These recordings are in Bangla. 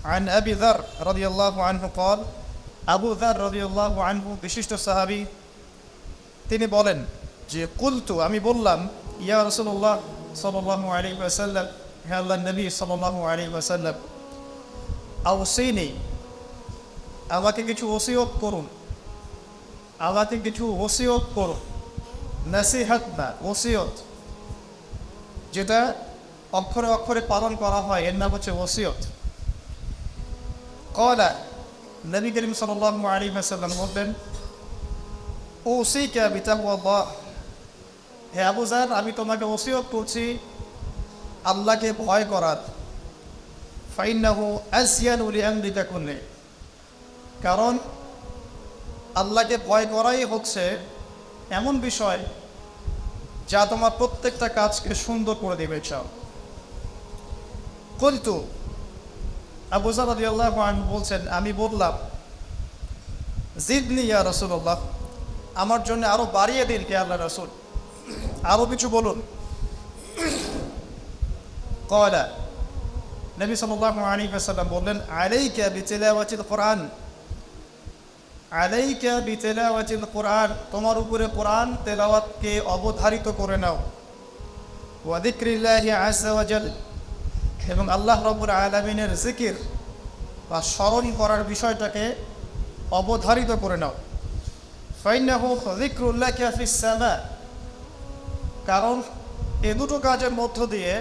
عن أبي ذر رضي الله عنه قال আবু যার রাদিয়াল্লাহু আনহু বিশিষ্ট সাহাবী তিনি বলেন যে কুলতু আমি বললাম ইয়া রাসূলুল্লাহ সাল্লাল্লাহু আলাইহি ওয়াসাল্লাম হে আল্লাহর নবী সাল্লাল্লাহু আলাইহি ওয়াসাল্লাম আওসিনি আমাকে কিছু ওসিয়ত করুন নসিহত না ওসিয়ত যেটা অক্ষরে অক্ষরে পালন করা হয় এর নাম হচ্ছে ওসিয়ত ক্বালা নবী করিম সাল্লাল্লাহু আলাইহি ওয়াসাল্লাম বললেন উসিকা বিতাকওয়াল্লাহ হে আবু যার আমি তোমাকে ওসিয়ত করছি আল্লাহকে ভয় করার ফাইন্নাহু আসয়ানু লিআমরিকা কুল্লি কারণ আল্লাহকে ভয় করাই হচ্ছে এমন বিষয় যা তোমার প্রত্যেকটা কাজকে সুন্দর করে দেবে চাও কুলতু আবু যার রাদিয়াল্লাহু আনহু বলছেন আমি বললাম জিদনি ইয়া রাসূলুল্লাহ আমার জন্য আরো বাড়িয়ে দিন হে আল্লাহর রাসূল আরো কিছু বলুন ক্বালা নবী সাল্লাল্লাহু আলাইহি ওয়াসাল্লাম বললেন আলাইকা বিতিলাওয়াতিল কুরআন তোমার উপরে কোরআন তেলাওয়াতকে অবধারিত করে নাও ওয়া যিকরিল্লাহি আযজা ওয়া জাল এবং আল্লাহ রাব্বুল আলামিনের জিকির বা স্মরণ করার বিষয়টাকে অবধারিত করে নাও ফাইন্নাহু যিকরুল্লাহি ফিস সামা কারণ এ দুটো কাজের মধ্য দিয়ে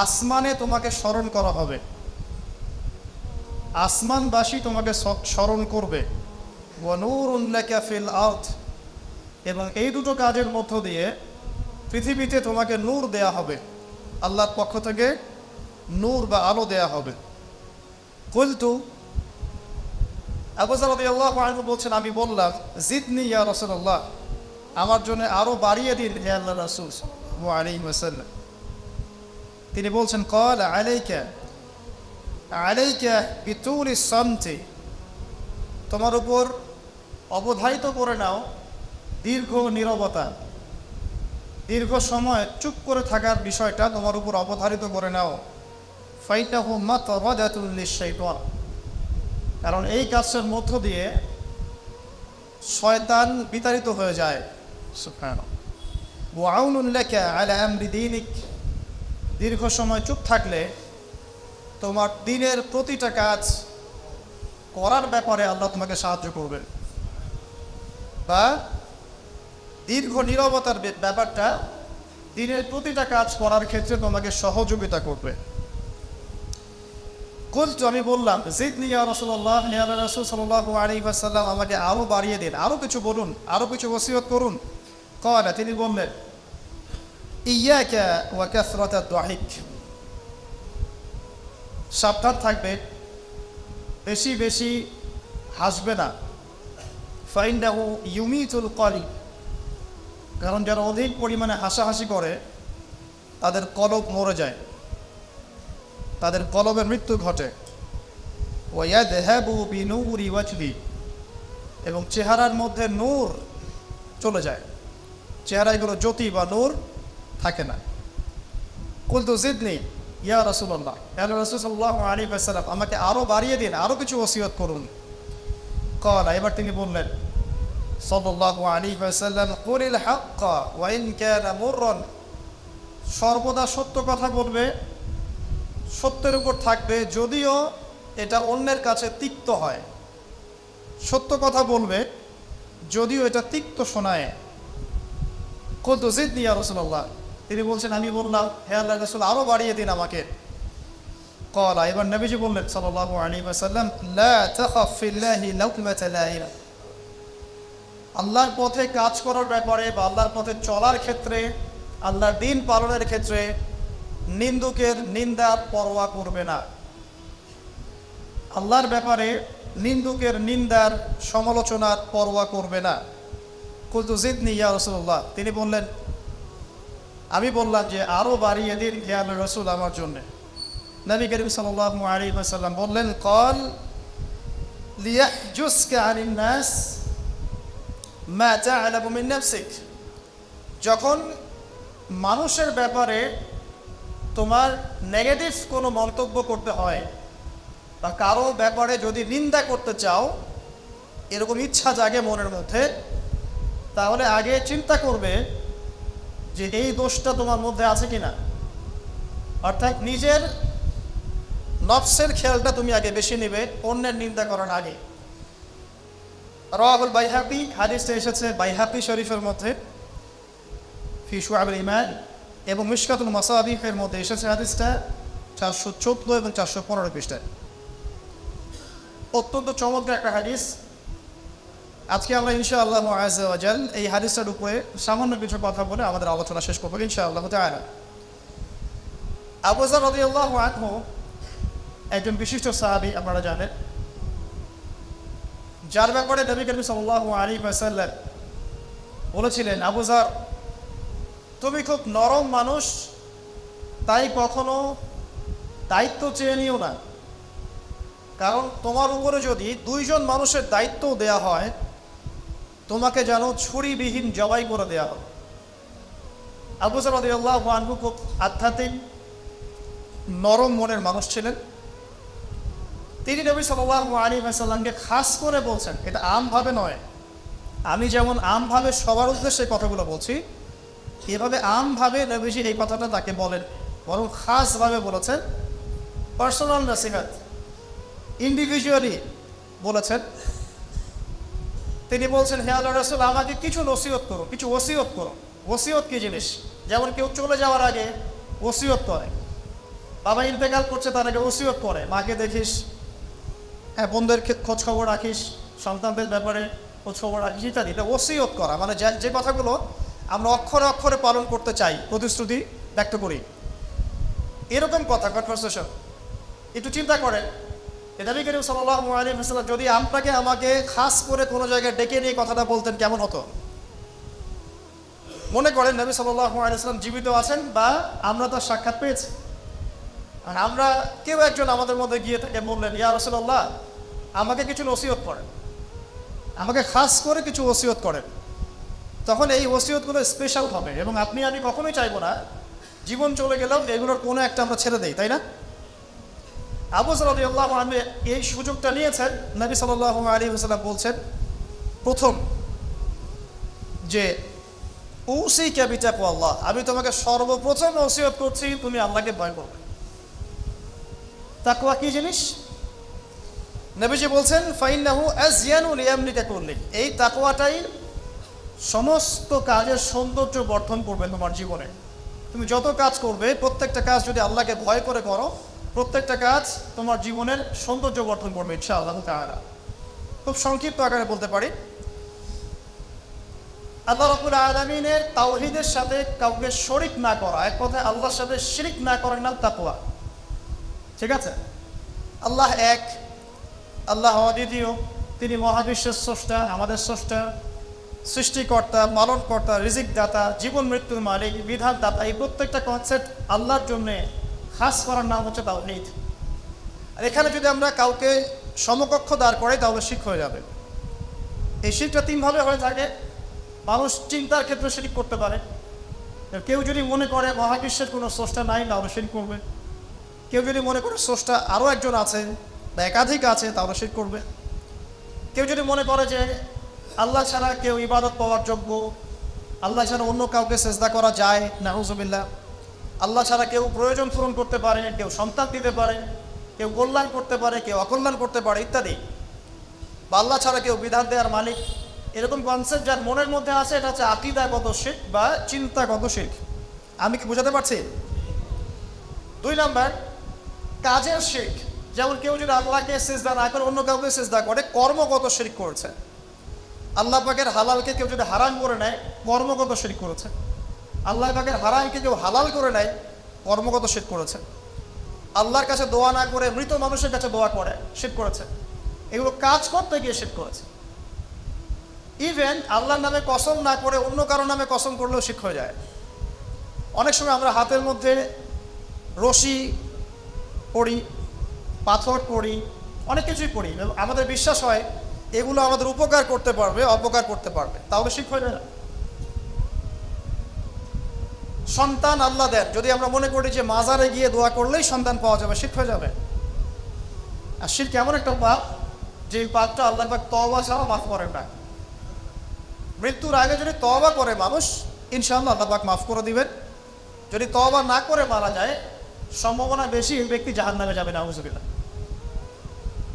আসমানে তোমাকে স্মরণ করা হবে আসমানবাসী তোমাকে স্মরণ করবে ওয়া নূরুন লাকা ফিল আরদ এবং এই দুটো কাজের মধ্য দিয়ে পৃথিবীতে তোমাকে নূর দেয়া হবে আল্লাহর পক্ষ থেকে নূর বা আলো দেয়া হবে কুলতু আবু যার রাদিয়াল্লাহু আনহু বলছেন আমি বললাম জিদনি ইয়া রাসূলুল্লাহ আমার জন্য আরো বাড়িয়ে দিন হে আল্লাহর রাসূল সাল্লাল্লাহু আলাইহি ওয়াসাল্লাম তিনি বলছেন ক্বালা আলাইকা বিতুলিস সামতি তোমার উপর অবধারিত করে নাও দীর্ঘ নীরবতা দীর্ঘ সময় চুপ করে থাকার বিষয়টা তোমার উপর অবধারিত করে নাও ফাইনাহু মাতরাদাতুল লিশ-শাইতান কারণ এই কাজের মধ্য দিয়ে শয়তান বিতাড়িত হয়ে যায় সুবহানাল্লাহ ওয়া আউনুন লাকা আলা আমরি দীনিক দীর্ঘ সময় চুপ থাকলে তোমার দিনের প্রতিটা কাজ করার ব্যাপারে আল্লাহ তোমাকে সাহায্য করবেন বা দীর্ঘ নীরবতার ব্যাপারটা দিনের প্রতিটা কাজ করার ক্ষেত্রে তোমাকে সহযোগিতা করবে কুলতু আমি বললাম জিদনি ইয়া রাসূলুল্লাহ ইয়া রাসূল সাল্লাল্লাহু আলাইহি ওয়াসাল্লাম আমাকে আরো বাড়িয়ে দিন আরো কিছু বলুন আরো কিছু ওসিয়ত করুন ক্বালা তিনি বললেন ইয়াকা ওয়া কাসরাতাদ দুহিক সাবধান থাকবে বেশি বেশি হাসবে না ফাইন্নাহু ইউমিতুল কলব কারণ যারা অধিক পরিমাণে হাসাহাসি করে তাদের কলব মরে যায় তাদের কলবের মৃত্যু ঘটে ওয়া ইয়াযহাবু বিনূরি ওয়াজহি এবং চেহারার মধ্যে নূর চলে যায় চেহারায় কোনো জ্যোতি বা নূর থাকে না কুলতু জিদনি ইয়া রাসূলুল্লাহ ইয়া রাসূল সাল্লাল্লাহু আলাইহি ওয়াসাল্লাম আমাকে আরো বাড়িয়ে দিন আরো কিছু ওসিয়ত করুন ক্বালা এবার তিনি বললেন সাল্লাল্লাহু আলাইহি ওয়াসাল্লাম কুলিল হাক্কা ওয়া ইন কানা মুররান সর্বদা সত্য কথা বলবে সত্যের উপর থাকবে যদিও এটা অন্যের কাছে তিক্ত হয় সত্য কথা বলবে যদিও এটা তিক্ত শোনায় কুলতু জিদনি ইয়া রাসূলুল্লাহ তিনি বলছেন আমি বললাম হে আল্লাহর রাসূল আরো বাড়িয়ে দিন আমাকে ক্বালা এবার নবীজি বললেন সাল্লাল্লাহু আলাইহি ওয়াসাল্লাম লা তাখাফ ফিল্লাহি লাওমাতা লাইম আল্লাহর পথে কাজ করার ব্যাপারে বা আল্লাহর পথে চলার ক্ষেত্রে আল্লাহর দ্বীন পালনের ক্ষেত্রে নিন্দুকের নিন্দার পরোয়া করবে না আল্লাহর ব্যাপারে নিন্দুকের নিন্দার সমালোচনার পরোয়া করবে না কুলতু জিদনি ইয়া রাসূলুল্লাহ তিনি বললেন আমি বললাম যে আরো বাড়িয়ে দিন হে আল্লাহর রাসূল আমার জন্য নবী করিম সাল্লাল্লাহু আলাইহি ওয়াসাল্লাম বললেন ক্বাল লিয়াহজুসকা আনিন নাস মা তা'লামু মিন নাফসিক যখন মানুষের ব্যাপারে তোমার নেগেটিভ কোনো মন্তব্য করতে হয় বা কারো ব্যাপারে যদি নিন্দা করতে চাও, এরকম ইচ্ছা জাগে মনের মধ্যে, তাহলে আগে চিন্তা করবে যে এই দোষটা তোমার মধ্যে আছে কিনা। অর্থাৎ নিজের নফসের খেয়ালটা তুমি আগে বেশি নেবে অন্যের নিন্দা করার আগে। রাওয়াহুল বাইহাকি, হাদিসটা এসেছে বাইহাকি শরীফের মধ্যে ফি শুআবুল ঈমান, এবং মিশকাতুল মাসাবিহের মধ্যে এসেছে হাদিসটা 414 এবং 415 পৃষ্ঠায়। অত্যন্ত চমৎকার একটা হাদিস। আজকে আমরা ইনশাআল্লাহ আযজা ওয়া জাল এই হাদিসটার উপরে সামান্য কিছু কথা বলে আমাদের আলোচনা শেষ করব ইনশাআল্লাহ তাআলা। আবু যর রাদিয়াল্লাহু আনহু একজন বিশিষ্ট সাহাবী, আপনারা জানেন, যার ব্যাপারে নবী করিম সাল্লাল্লাহু আলাইহি ওয়াসাল্লাম বলেছিলেন, আবু যর, তুমি খুব নরম মানুষ, তাই কখনো দায়িত্ব চেয়ে নিও না, কারণ তোমার উপরে যদি 2 জন মানুষের দায়িত্ব দেয়া হয়, তোমাকে যেন ছুরিবিহীন জবাই করে দেয়া হবে। আবু যর রাদিয়াল্লাহু আনহু খুব আধ্যাত্মিক নরম মনের মানুষ ছিলেন। তিনি নবী সাল্লাল্লাহু আলাইহি ওয়াসাল্লামকে খাস করে বলছেন, এটা আমভাবে নয়, আমি যেমন আমভাবে সবার উদ্দেশ্যে কথাগুলো বলছি, এভাবে আমভাবে নবীজি এই কথাটা তাকে বলেন, বরং খাসভাবে বলেছেন, পার্সোনাল নসিহত, ইন্ডিভিজুয়ালি বলেছেন। তিনি বলছেন, হে আল্লাহর রাসূল, আমাকে কিছু নসিহত করো, কিছু ওসিয়ত করো। ওসিয়ত কি জিনিস? যেমন কেউ চলে যাওয়ার আগে ওসিয়ত করে, বাবা ইন্তেকাল করছে তার আগে ওসিয়ত করে, মাকে দেখিস, হ্যাঁ বোনদের খোঁজ খবর রাখিস, সন্তানদের ব্যাপারে খোঁজ খবর রাখিস ইত্যাদি। এটা ওসিয়ত করা, মানে যে কথাগুলো আমরা অক্ষরে অক্ষরে পালন করতে চাই, প্রতিশ্রুতি ব্যক্ত করি, এরকম কথা, কনভারসেশন। একটু চিন্তা করেন, নবী করিম সাল্লাল্লাহু আলাইহি ওয়াসাল্লাম যদি আপনাকে আমাকে খাস করে কোনো জায়গায় ডেকে নিয়ে কথাটা বলতেন, কেমন হতো? মনে করেন নবী সাল্লাল্লাহু আলাইহি ওয়াসাল্লাম জীবিত আছেন বা আমরা তার সাক্ষাৎ পেয়েছি, আর আমরা কেউ একজন আমাদের মধ্যে গিয়ে থেকে বললেন, ইয়া রাসূলুল্লাহ, আমাকে কিছু নসিহত করেন, আমাকে খাস করে কিছু ওসিয়ত করেন, তখন এই ওসিয়তগুলো স্পেশাল হবে, এবং আপনি আমি কখনোই চাইবো না জীবন চলে গেলেও এগুলোর কোনো একটা আমরা ছেড়ে দেই, তাই না? আবু যর রাদিয়াল্লাহু আনহু এই সুযোগটা নিয়েছেন। নবী সাল্লাল্লাহু আলাইহি ওয়াসাল্লাম বলছেন, প্রথম যে উসিকা বিতাকওয়াল্লাহ, আমি তোমাকে সর্বপ্রথম ওসিয়ত করছি তুমি আল্লাহকে ভয় করবে। তাকওয়া কি জিনিস? নবীজি বলছেন, ফাইন্নাহু আযয়ানু লিয়ামলিকা কুল্লি, এই তাকওয়াটাই সমস্ত কাজের সৌন্দর্য বর্ধন করবে তোমার জীবনে। তুমি যত কাজ করবে, প্রত্যেকটা কাজ যদি আল্লাহকে ভয় করে করো, প্রত্যেকটা কাজ তোমার জীবনের সৌন্দর্য বর্ধন করবে ইনশাআল্লাহ তাআলা। খুব সংক্ষিপ্ত আকারে বলতে পারি, আল্লাহ রাব্বুল আলামিনের তাওহীদের সাথে কাউকে শরীক না করা, এক কথায় আল্লাহর সাথে শিরক না করার নাম তাকওয়া। ঠিক আছে? আল্লাহ এক, আল্লাহ অদ্বিতীয়, তিনি মহাবিশ্বের স্রষ্টা, আমাদের স্রষ্টা, সৃষ্টিকর্তা, পালনকর্তা, রিজিক দাতা, জীবন মৃত্যুর মালিক, বিধান দাতা। এই প্রত্যেকটা কনসেপ্ট আল্লাহর জন্যে খাস করার নাম হচ্ছে তাওহীদ। আর এখানে যদি আমরা কাউকে সমকক্ষ দাঁড় করাই, তাহলে শিরক হয়ে যাবে। এই শিরকটা 3 ভাবে হয়ে থাকে। মানুষ চিন্তার ক্ষেত্রে শিরক করতে পারে। কেউ যদি মনে করে মহাবিশ্বের কোনো স্রষ্টা নাই, তাহলে শিরক করবে। কেউ যদি মনে করে স্রষ্টা আরও একজন আছে বা একাধিক আছে, তাহলে শিরক করবে। কেউ যদি মনে করে যে আল্লাহ ছাড়া কেউ ইবাদত পাওয়ার যোগ্য, আল্লাহ ছাড়া অন্য কাউকে সেজদা করা যায়, নাউজুবিল্লাহ, আল্লাহ ছাড়া কেউ প্রয়োজন পূরণ করতে পারে, কেউ সন্তান দিতে পারে, কেউ কল্যাণ করতে পারে, কেউ অকল্যাণ করতে পারে ইত্যাদি, বা আল্লাহ ছাড়া কেউ বিধান দেওয়ার মালিক, এরকম কনসেপ্ট যার মনের মধ্যে আছে, এটা হচ্ছে আকীদাগত শিরক বা চিন্তাগত শিরক। আমি কি বোঝাতে পারছি? 2 নাম্বার, কাজের শিরক। যেমন কেউ যদি আল্লাহকে সিজদা না করে অন্য কাউকে সিজদা করে, কর্মগত শিরক করেছে। আল্লাহ পাকের হালালকে কেউ যদি হারাম করে নেয়, কর্মগত শিরক করেছে। আল্লাহ পাকের হারামকে কেউ হালাল করে নেয়, কর্মগত শিরক করেছে। আল্লাহর কাছে দোয়া না করে মৃত মানুষের কাছে দোয়া করে, শিরক করেছে। এগুলো কাজ করতে গিয়ে শিরক করেছে। ইভেন আল্লাহর নামে কসম না করে অন্য কারো নামে কসম করলেও শিরক হয়ে যায়। অনেক সময় আমরা হাতের মধ্যে রশি পড়ি, পাথর পড়ি, অনেক কিছুই পড়ি, আমাদের বিশ্বাস হয় এগুলো আমাদের উপকার করতে পারবে, অপকার করতে পারবে, তাহলে শিরক হয়ে যায় না? সন্তান আল্লাহ দেন, যদি আমরা মনে করি যে মাজারে গিয়ে দোয়া করলেই সন্তান পাওয়া যাবে, শিরক হয়ে যাবে। আর শিরক এমন একটা পাপ যে পাপটা আল্লাহ পাক তওবা ছাড়া মাফ করেন না। মৃত্যুর আগে যদি তওবা করে মানুষ, ইনশাআল্লাহ আল্লাহ পাক মাফ করে দিবেন। যদি তওবা না করে মারা যায়, সম্ভাবনা বেশি এই ব্যক্তি জাহান্নামে যাবে, নাউযুবিল্লাহ।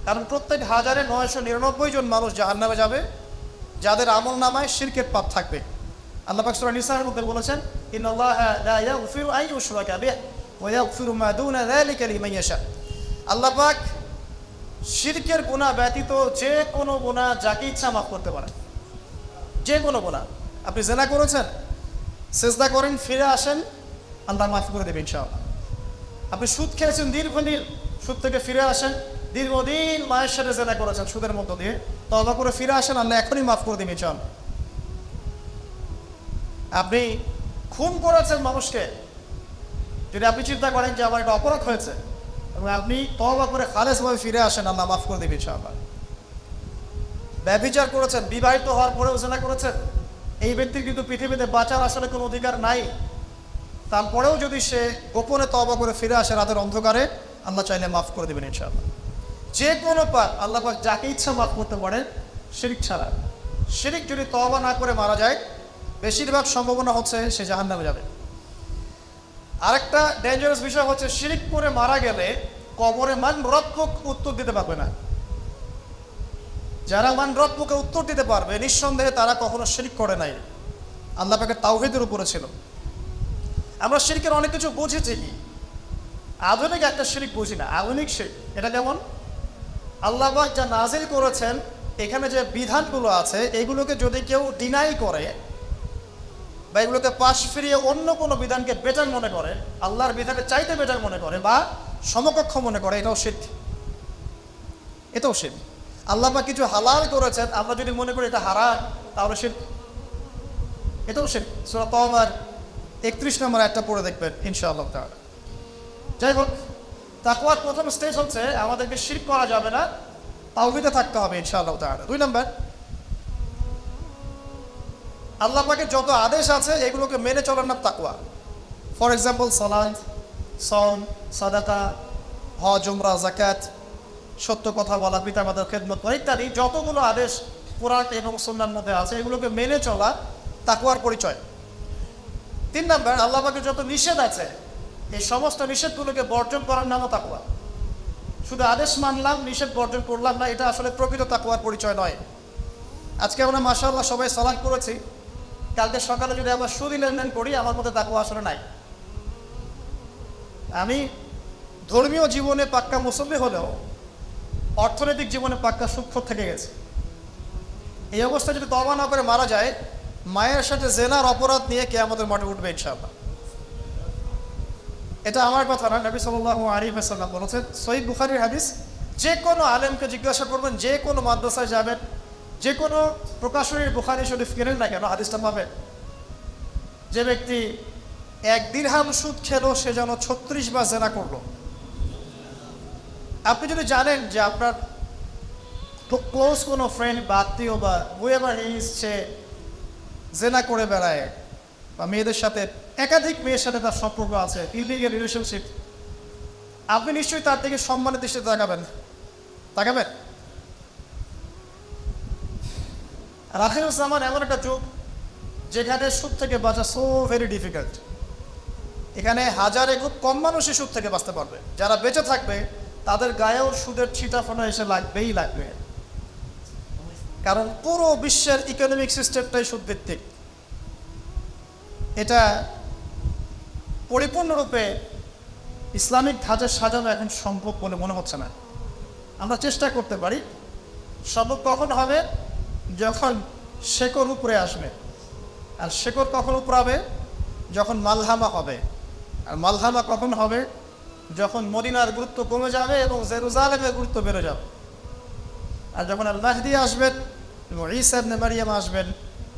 কারণ প্রত্যেক 1999 জন মানুষ জাহান্নামে যাবে যাদের আমল নামায় শিরকের পাপ থাকবে। আল্লাহ পাক সূরা নিসার মধ্যে বলেছেন, ইন্নাল্লাহা লা ইয়াগফিরু আন ইউশরাকা বিহি ওয়া ইয়াগফিরু মা দুনা যালিকা লিমান ইয়াশা। আল্লাহ পাক শিরকের গুনাহ ব্যতীত যে কোনো গুনাহ যাকে ইচ্ছা মাফ করতে পারেন। যে কোনো গুনাহ, আপনি জিনা করেছেন, সিজদা করেন, ফিরে আসেন, আল্লাহ মাফ করে দেবেন ইনশাআল্লাহ। আপনি সুদ খেয়েছেন দীর্ঘদিন, সুদ থেকে ফিরে আসেন, দীর্ঘদিন মায়ের সাথে জিনা করেছেন সুদের মধ্য দিয়ে, তওবা করে ফিরে আসেন, আল্লাহ এখনই মাফ করে দেবেন ইনশাআল্লাহ। আপনি খুন করেছেন মানুষকে, যদি আপনি চিন্তা করেন যে আমার একটা অপরাধ হয়েছে এবং আপনি তওবা করে খালেসভাবে ফিরে আসেন, আল্লাহ মাফ করে দেবেন ইনশাআল্লাহ। ব্যভিচার করেছেন, বিবাহিত হওয়ার পরেও জিনা করেছেন, এই ব্যক্তির কিন্তু পৃথিবীতে বাঁচার আসলে কোনো অধিকার নাই। তারপরেও যদি সে গোপনে তওবা করে ফিরে আসে রাতের অন্ধকারে, আল্লাহ চাইলে মাফ করে দেবেন ইনশাআল্লাহ। যে কোনো পাপ আল্লাহ পাক যাকে ইচ্ছা মাফ করতে পারেন, শিরক ছাড়া। শিরক যদি তওবা না করে মারা যায়, বেশিরভাগ সম্ভাবনা হচ্ছে সে জাহান্নামে যাবে। আরেকটা ডেঞ্জারাস বিষয় হচ্ছে, শিরক করে মারা গেলে কবরে মান-রব্বুক উত্তর দিতে পারবে না। যারা মান-রব্বুকে উত্তর দিতে পারবে, নিঃসন্দেহে তারা কখনো শিরক করে নাই, আল্লাহ পাকের তাওহীদের উপরে ছিল। আমরা শিরকের অনেক কিছু বুঝেছি, আধুনিক একটা শিরক বুঝি না। আধুনিক শিরক এটা যেমন আল্লাহ পাক যা নাজিল করেছেন, এখানে যে বিধানগুলো আছে এগুলোকে যদি কেউ ডিনাই করে বা এগুলোকে পাশ ফিরিয়ে অন্য কোনো বিধানকে বেটার মনে করে, আল্লাহর বিধানকে চাইতে বেটার মনে করে বা সমকক্ষ মনে করে, এটাও শিরক। এটাও শিরক। আল্লাহ পাক কিছু হালাল করেছেন, আমরা যদি মনে করি এটা হারাম, তাহলে শিরক, এটাও শিরক। সূরা তাওবার 31 নম্বর আয়াতটা পড়ে দেখবেন ইনশাআল্লাহ তাআলা। যাই হোক, তাকওয়ার প্রথম স্টেজ হচ্ছে আমাদেরকে শিরক করা যাবে না, তাওহীদে থাকতে হবে ইনশাআল্লাহ তাআলা। 2 নম্বর, আল্লাহ পাকের যত আদেশ আছে এগুলোকে মেনে চলার নাম তাকওয়া। ফর এক্সাম্পল সালাত, সাওম, সাদাকা, হজ, উমরা, যাকাত, সত্য কথা বলা, পিতামাতার খেদমত করা ইত্যাদি যতগুলো আদেশ কোরআন এবং সুন্নাহর মধ্যে আছে, এগুলোকে মেনে চলা তাকওয়ার পরিচয়। 3 নম্বর, আল্লাহ পাকের যত নিষেধ আছে এই সমস্ত নিষেধগুলোকে বর্জন করার নামও তাকওয়া। শুধু আদেশ মানলাম, নিষেধ বর্জন করলাম না, এটা আসলে প্রকৃত তাকওয়ার পরিচয় নয়। আজকে আমরা মাশাআল্লাহ সবাই সালাত করেছি, কালকে সকালে যদি আমরা সুদি লেনদেন করি, আমার মধ্যে তাকওয়া আসলে নাই। আমি ধর্মীয় জীবনে পাক্কা মুসল্লি হলেও অর্থনৈতিক জীবনে পাক্কা সুদখোর থেকে গেছে। এই অবস্থায় যদি তওবা না করে মারা যায়, মায়ের সাথে জেনার অপরাধ নিয়ে কিয়ামতের মাঠে উঠবে ইনশাআল্লাহ। এটা আমার কথা না, নবী সাল্লাল্লাহু আলাইহি ওয়াসাল্লাম বলেছেন, সহিহ বুখারীর হাদিস। যে কোনো আলেমকে জিজ্ঞাসা করবেন, যে কোনো মাদ্রাসায় যাবেন, যে কোনো প্রকাশনীর বুখারী শরীফ কেনেন না কেন, হাদিসটা পাবেন, যে ব্যক্তি 1 দিরহাম সুদ খেলো সে যেন 36 বার জেনা করলো। আপনি যদি জানেন যে আপনার ক্লোজ কোনো ফ্রেন্ড বা আত্মীয় বা হুয়েভার ইজ সে জেনা করে বেড়ায় বা মেয়েদের সাথে, একাধিক মেয়ের সাথে তার সম্পর্ক আছে, ইলিগাল রিলেশনশিপ, আপনি নিশ্চয়ই তার দিকে সম্মানের দৃষ্টিতে তাকাবেন। আর আখিরুজ জামান এমন একটা যুগ যেখানে সুদ থেকে বাঁচা সো ভেরি ডিফিকাল্ট। এখানে হাজারে খুব কম মানুষই সুদ থেকে বাঁচতে পারবে। যারা বেঁচে থাকবে তাদের গায়েও সুদের ছিটাফোনা এসে লাগবে, কারণ পুরো বিশ্বের ইকোনমিক সিস্টেমটাই সুদভিত্তিক। এটা পরিপূর্ণরূপে ইসলামিক ধাঁচে সাজানো এখন সম্ভব বলে মনে হচ্ছে না। আমরা চেষ্টা করতে পারি, সম্ভব কখন হবে, যখন শেকড় উপরে আসবে। আর শেকড় কখন উপরাবে, যখন মালহামা হবে। আর মালহামা কখন হবে, যখন মদিনার গুরুত্ব কমে যাবে এবং জেরুজালেমের গুরুত্ব বেড়ে যাবে। আর যখন আল মাহদী আসবেন এবং ঈসা ইবনে মারইয়াম আসবেন,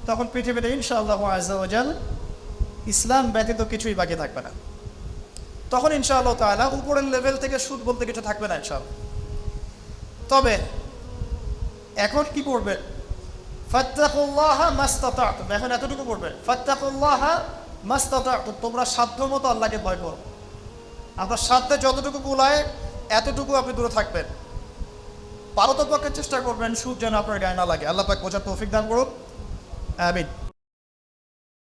তখন পৃথিবীতে ইনশাআল্লাহু আযজা ওয়া জাল ইসলাম ব্যতীত কিছুই বাকি থাকবে না। তখন ইনশাআল্লাহ তাআলা উপরের লেভেল থেকে সুদ বলতে কিছু থাকবে না ইনশাআল্লাহ। তবে এখন কি করবে, ফাত্তাকুল্লাহা মাসতাতা'তুম, এখন এতটুকু করবে, ফাত্তাকুল্লাহা মাসতাতা'তুম, তোমরা সাধ্যমতো আল্লাহকে ভয় করো। আপনার সাধ্যে যতটুকু কুলায় এতটুকু আপনি দূরে থাকবেন। পারতপক্ষে চেষ্টা করবেন সুদ যেন আপনার গায়ে না লাগে। আল্লাহ পাক বোঝার তৌফিক দান করুন, আমিন।